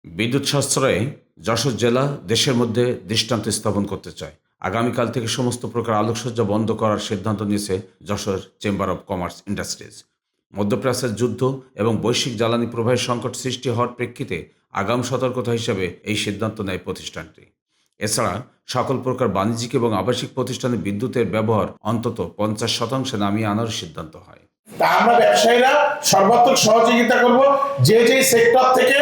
বিদ্যুৎ সাশ্রয়ে যশোর জেলা দেশের মধ্যে দৃষ্টান্ত স্থাপন করতে চায়। আগামীকাল থেকে সমস্ত প্রকার আলোকসজ্জা বন্ধ করার সিদ্ধান্ত নিয়েছে Jessore chamber of commerce industries. মধ্যপ্রাচ্যের যুদ্ধ এবং বৈশ্বিক জ্বালানি প্রবাহের সংকট সৃষ্টি হওয়ার প্রেক্ষিতে আগাম সতর্কতা হিসেবে এই সিদ্ধান্ত নেয় প্রতিষ্ঠানটি। এছাড়া সকল প্রকার বাণিজ্যিক এবং আবাসিক প্রতিষ্ঠানে বিদ্যুতের ব্যবহার অন্তত 50% নামিয়ে আনার সিদ্ধান্ত হয়। তা আমরা ব্যবসায়ীরা সর্বাত্মক সহযোগিতা করব। যে সেক্টর থেকে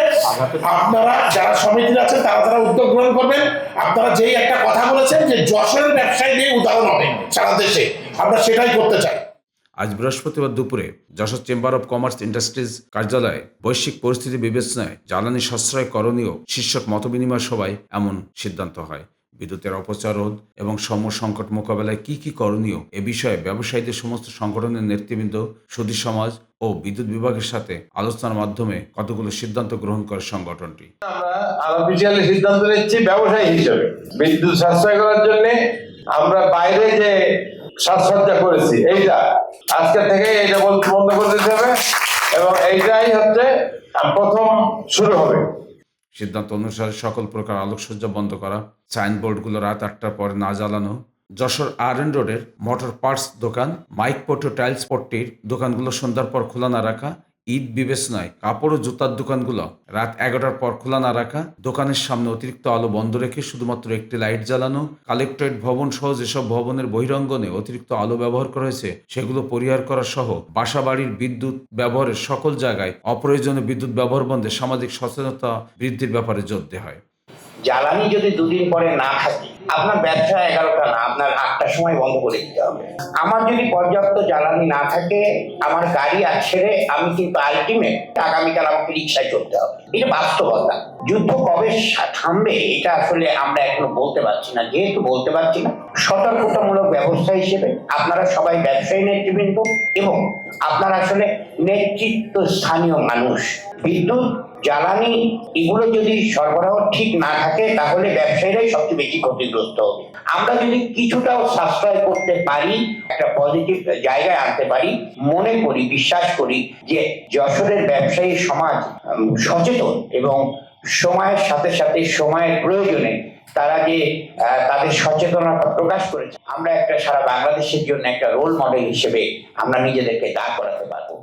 আপনারা যারা সমিতি আছেন তারা উদ্যোগ গ্রহণ করবেন। আপনারা যেই একটা কথা বলেছেন যে যশোরের ব্যবসায়ী নিয়ে উদাহরণ হবে সারা দেশে, আমরা সেটাই করতে চাই। আজ বৃহস্পতিবার দুপুরে Jessore chamber of commerce industries কার্যালয়ে বৈশ্বিক পরিস্থিতি বিবেচনায় জ্বালানি সাশ্রয় করণীয় শীর্ষক মতবিনিময় সভায় এমন সিদ্ধান্ত হয়। বিদ্যুতের অপচয় রোধ এবং সংকট মোকাবেলায় কি করণীয় এ বিষয়ে ব্যবসায়ীদের সমস্ত সংগঠনের নেতৃবৃন্দ, সুধী সমাজ ও বিদ্যুৎ বিভাগের সাথে আলোচনার মাধ্যমে কতগুলো সিদ্ধান্ত গ্রহণ করে সংগঠনটি। আমরা অফিসিয়ালি সিদ্ধান্ত নিচ্ছি ব্যবসায়ী হিসেবে বিদ্যুৎ সাশ্রয় করার জন্য আমরা বাইরে যে সাজসজ্জা করেছি এইটা আজকে থেকে এটা বন্ধ করে দিতে হবে এবং এইটাই হচ্ছে প্রথম শুরু হবে। সিদ্ধান্ত অনুসারে সকল প্রকার আলোকসজ্জা বন্ধ করা, সাইনবোর্ডগুলো রাত 8টার পরে না জ্বালানো, যশোর RN রোডের মোটর পার্টস দোকান, মাইক পট্টো টাইলস পট্টির দোকানগুলো সন্ধ্যার পর খোলা না রাখা, ঈদ বিবেচনায় কাপড় ও জুতার দোকানগুলো রাত 11টার পর খোলা না রাখা, দোকানের সামনে অতিরিক্ত আলো বন্ধ রেখে শুধুমাত্র একটি লাইট জ্বালানো, কালেক্টরেট ভবন সহ যেসব ভবনের বহিরঙ্গনে অতিরিক্ত আলো ব্যবহার করা হয়েছে সেগুলো পরিহার করা সহ বাসাবাড়ির বিদ্যুৎ ব্যবহারের সকল জায়গায় অপ্রয়োজনীয় বিদ্যুৎ ব্যবহার বন্ধে সামাজিক সচেতনতা বৃদ্ধির ব্যাপারে জোর দেওয়া হয়। জ্বালানি যদি দুদিন পরে না থাকে, আপনার ব্যবসা 11টা না, আপনার 8টার সময় বন্ধ করে দিতে হবে। আমার যদি পর্যাপ্ত জ্বালানি না থাকে, আমার গাড়ি আর ছেড়ে আমি কিন্তু আলটিমেট আগামীকাল আমাকে রিক্সায় চলতে হবে। এটা বাস্তবতা। যুদ্ধ কবে থামবে এটা আসলে আমরা এখনো বলতে পারছি না। যেহেতু বলতে পারছি না, সতর্কতামূলক ব্যবস্থা হিসেবে আপনারা সবাই ব্যবসায়ী নেতৃবৃন্দ এবং আপনারা আসলে নেতৃত্ব স্থানীয় মানুষ, বিদ্যুৎ জ্বালানি এগুলো যদি সরবরাহ ঠিক না থাকে তাহলে ব্যবসায়ীরাই সবচেয়ে বেশি ক্ষতিগ্রস্ত হবে। আমরা যদি কিছুটাও সাশ্রয় করতে পারি, একটা পজিটিভ জায়গায় আনতে পারি, মনে করি, বিশ্বাস করি যে যশোরের ব্যবসায়ী সমাজ সচেতন এবং সময়ের সাথে সাথে সময়ের প্রয়োজনে তারা যে তাদের সচেতনতা প্রকাশ করেছে, আমরা একটা সারা বাংলাদেশের জন্য একটা রোল মডেল হিসেবে আমরা নিজেদেরকে দাঁড় করাতে পারবো।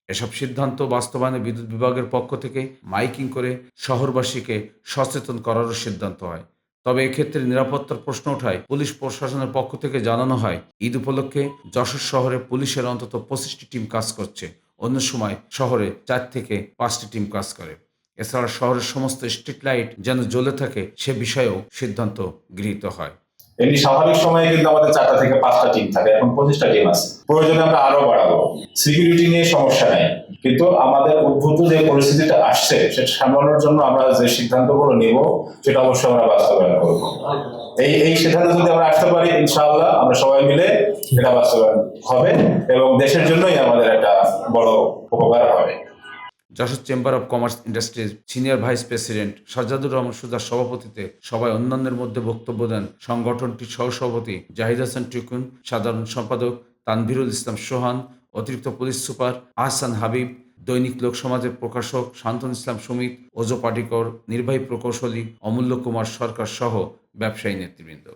এসব সিদ্ধান্ত বাস্তবায়নে বিদ্যুৎ বিভাগের পক্ষ থেকে মাইকিং করে শহরবাসীকে সচেতন করারও সিদ্ধান্ত হয়। তবে এক্ষেত্রে নিরাপত্তার প্রশ্ন ওঠায় পুলিশ প্রশাসনের পক্ষ থেকে জানানো হয়, ঈদ উপলক্ষে যশোর শহরে পুলিশের অন্তত 25টি টিম কাজ করছে, অন্য সময় শহরে 4 থেকে 5টি টিম কাজ করে। এছাড়া শহরের সমস্ত স্ট্রিট লাইট যেন জ্বলে থাকে সে বিষয়েও সিদ্ধান্ত গৃহীত হয়। এমনি স্বাভাবিক সময়ে কিন্তু আমাদের 4টা থেকে 5টা টিম থাকে, এখন 25টা টিম আছে। প্রয়োজনে আমরা আরো বাড়াবো। সিকিউরিটি নিয়ে সমস্যা নেই, কিন্তু আমাদের উদ্ভূত যে পরিস্থিতিটা আসছে সেটা সামলানোর জন্য আমরা যে সিদ্ধান্তগুলো নিব সেটা অবশ্যই আমরা বাস্তবায়ন করব। এই সিদ্ধান্ত যদি আমরা আসতে পারি, ইনশাআল্লাহ আমরা সবাই মিলে এটা বাস্তবায়ন হবে এবং দেশের জন্যই আমাদের একটা বড় উপকার হবে। Jessore chamber of commerce industries senior vice president Sajjadur Rahman সুজার সভাপতিত্বে সবাই অন্যান্যের মধ্যে বক্তব্য দেন সংগঠনটির সহসভাপতি জাহিদ হাসান টিকুন, সাধারণ সম্পাদক তানভীরুল ইসলাম সোহান, অতিরিক্ত পুলিশ সুপার আহসান হাবিব, দৈনিক লোক সমাজের প্রকাশক শান্তন ইসলাম সুমিত, ওজো পাটিকর, নির্বাহী প্রকৌশলী অমূল্য কুমার সরকার সহ ব্যবসায়ী নেতৃবৃন্দ।